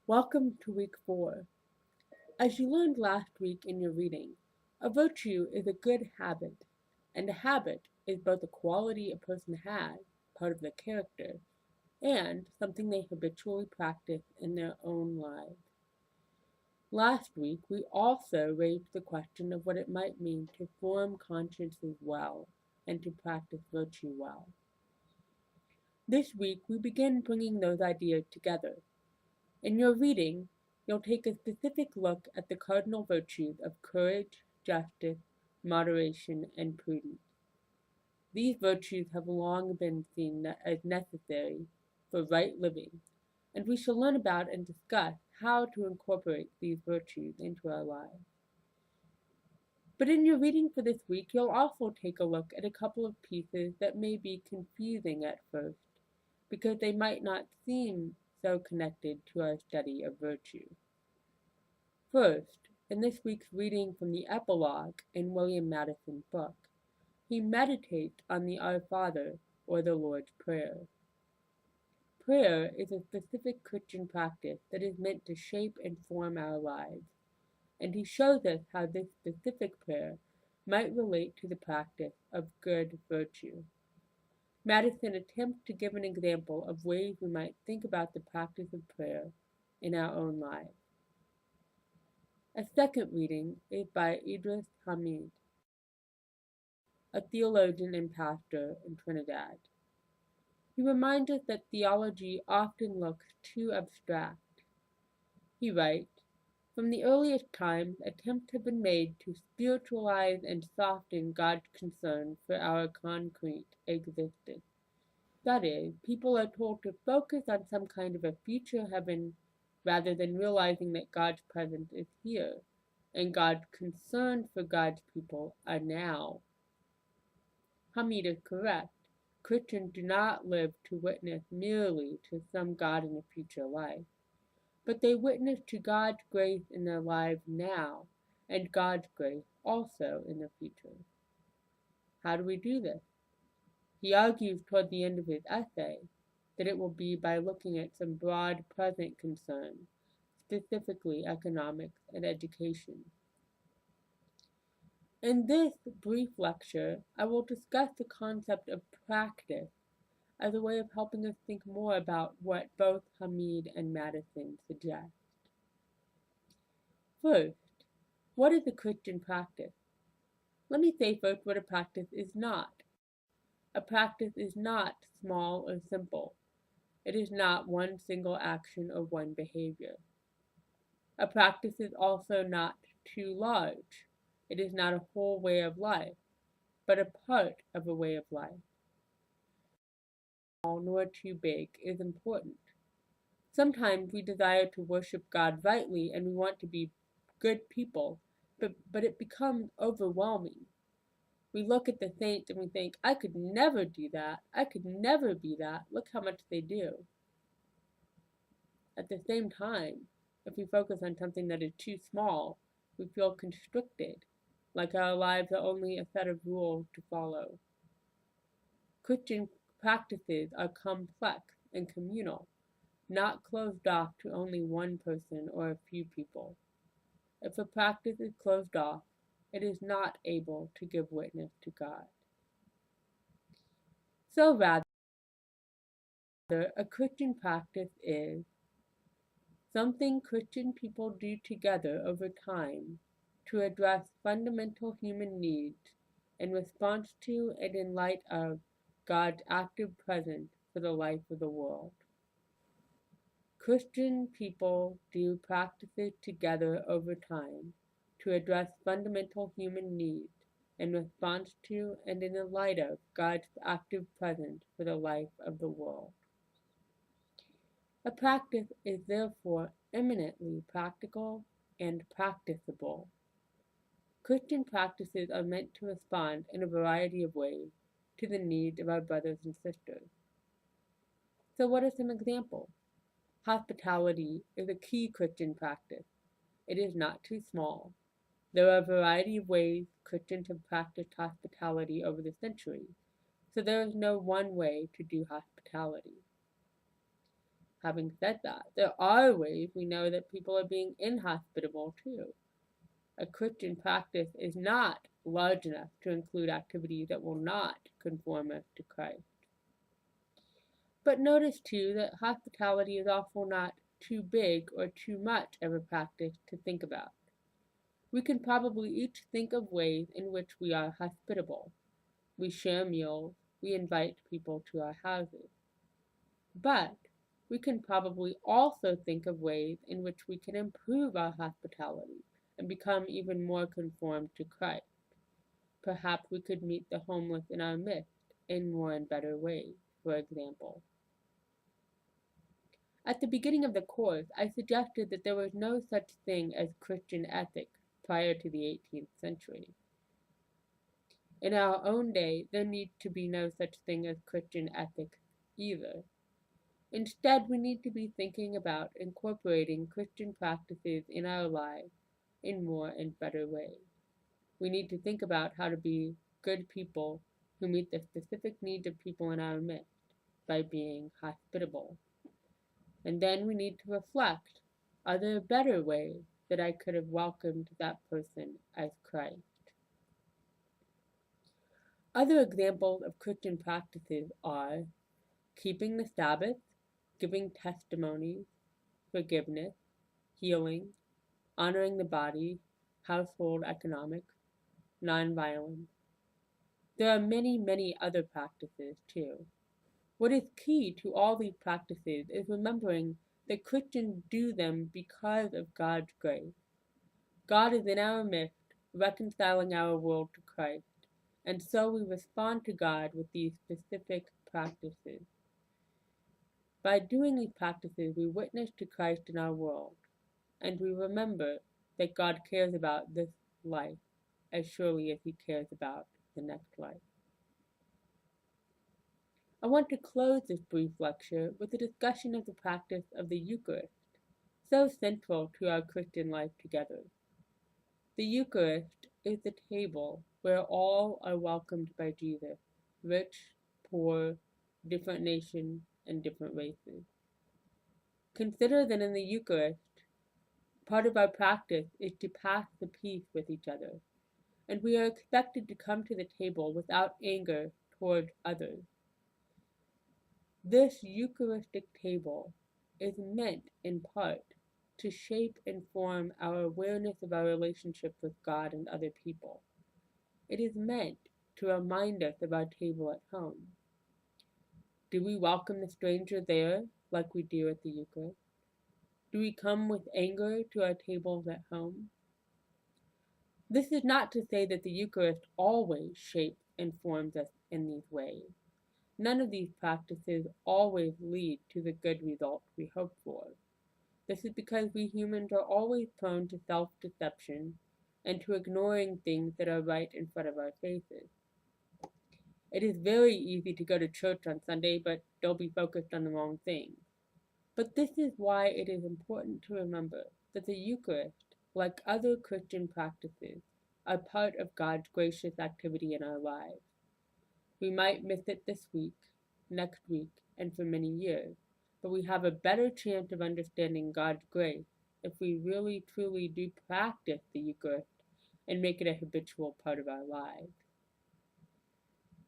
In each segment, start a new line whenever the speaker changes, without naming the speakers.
Welcome to week 4. As you learned last week in your reading, a virtue is a good habit, and a habit is both a quality a person has, part of their character, and something they habitually practice in their own lives. Last week, we also raised the question of what it might mean to form consciences well and to practice virtue well. This week, we begin bringing those ideas together. In your reading, you'll take a specific look at the cardinal virtues of courage, justice, moderation, and prudence. These virtues have long been seen as necessary for right living, and we shall learn about and discuss how to incorporate these virtues into our lives. But in your reading for this week, you'll also take a look at a couple of pieces that may be confusing at first, because they might not seem so connected to our study of virtue. First, in this week's reading from the epilogue in William Madison's book, he meditates on the Our Father, or the Lord's Prayer. Prayer is a specific Christian practice that is meant to shape and form our lives, and he shows us how this specific prayer might relate to the practice of good virtue. Madison attempts to give an example of ways we might think about the practice of prayer in our own lives. A second reading is by Idris Hamid, a theologian and pastor in Trinidad. He reminds us that theology often looks too abstract. He writes, "From the earliest times, attempts have been made to spiritualize and soften God's concern for our concrete existence. That is, people are told to focus on some kind of a future heaven rather than realizing that God's presence is here, and God's concern for God's people are now." Hamid is correct. Christians do not live to witness merely to some God in a future life, but they witness to God's grace in their lives now, and God's grace also in the future. How do we do this? He argues toward the end of his essay that it will be by looking at some broad present concerns, specifically economics and education. In this brief lecture, I will discuss the concept of practice as a way of helping us think more about what both Hamid and Madison suggest. First, what is a Christian practice? Let me say first what a practice is not. A practice is not small or simple. It is not one single action or one behavior. A practice is also not too large. It is not a whole way of life, but a part of a way of life. Small nor too big is important. Sometimes we desire to worship God rightly and we want to be good people, but it becomes overwhelming. We look at the saints and we think, I could never do that. I could never be that. Look how much they do. At the same time, if we focus on something that is too small, we feel constricted, like our lives are only a set of rules to follow. Christian practices are complex and communal, not closed off to only one person or a few people. If a practice is closed off, it is not able to give witness to God. So rather, a Christian practice is something Christian people do together over time to address fundamental human needs in response to and in light of God's active presence for the life of the world. Christian people do practices together over time to address fundamental human needs in response to and in the light of God's active presence for the life of the world. A practice is therefore eminently practical and practicable. Christian practices are meant to respond in a variety of ways to the needs of our brothers and sisters. So what are some examples? Hospitality is a key Christian practice. It is not too small. There are a variety of ways Christians have practiced hospitality over the centuries, so there is no one way to do hospitality. Having said that, there are ways we know that people are being inhospitable too. A Christian practice is not large enough to include activities that will not conform us to Christ. But notice too that hospitality is also not too big or too much of a practice to think about. We can probably each think of ways in which we are hospitable. We share meals, we invite people to our houses. But we can probably also think of ways in which we can improve our hospitality and become even more conformed to Christ. Perhaps we could meet the homeless in our midst in more and better ways, for example. At the beginning of the course, I suggested that there was no such thing as Christian ethics prior to the 18th century. In our own day, there needs to be no such thing as Christian ethics either. Instead, we need to be thinking about incorporating Christian practices in our lives in more and better ways. We need to think about how to be good people who meet the specific needs of people in our midst by being hospitable. And then we need to reflect, are there better ways that I could have welcomed that person as Christ? Other examples of Christian practices are keeping the Sabbath, giving testimonies, forgiveness, healing, honoring the body, household economics, nonviolence. There are many, many other practices too. What is key to all these practices is remembering that Christians do them because of God's grace. God is in our midst, reconciling our world to Christ, and so we respond to God with these specific practices. By doing these practices, we witness to Christ in our world, and we remember that God cares about this life as surely as he cares about the next life. I want to close this brief lecture with a discussion of the practice of the Eucharist, so central to our Christian life together. The Eucharist is the table where all are welcomed by Jesus, rich, poor, different nations, and different races. Consider that in the Eucharist, part of our practice is to pass the peace with each other, and we are expected to come to the table without anger toward others. This Eucharistic table is meant, in part, to shape and form our awareness of our relationship with God and other people. It is meant to remind us of our table at home. Do we welcome the stranger there like we do at the Eucharist? Do we come with anger to our tables at home? This is not to say that the Eucharist always shapes and forms us in these ways. None of these practices always lead to the good results we hope for. This is because we humans are always prone to self-deception and to ignoring things that are right in front of our faces. It is very easy to go to church on Sunday but still be focused on the wrong thing. But this is why it is important to remember that the Eucharist, like other Christian practices, are part of God's gracious activity in our lives. We might miss it this week, next week, and for many years, but we have a better chance of understanding God's grace if we really truly do practice the Eucharist and make it a habitual part of our lives.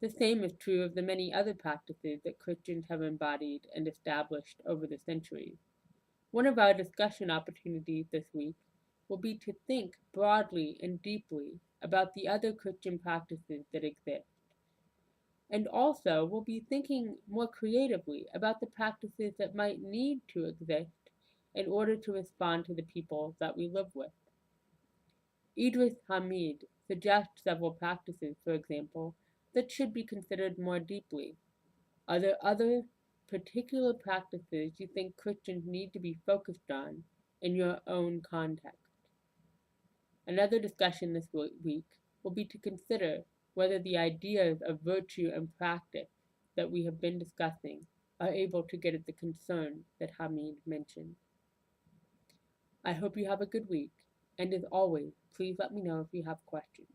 The same is true of the many other practices that Christians have embodied and established over the centuries. One of our discussion opportunities this week will be to think broadly and deeply about the other Christian practices that exist. And also, we'll be thinking more creatively about the practices that might need to exist in order to respond to the people that we live with. Idris Hamid suggests several practices, for example, that should be considered more deeply. Are there other particular practices you think Christians need to be focused on in your own context? Another discussion this week will be to consider whether the ideas of virtue and practice that we have been discussing are able to get at the concern that Hamid mentioned. I hope you have a good week, and as always, please let me know if you have questions.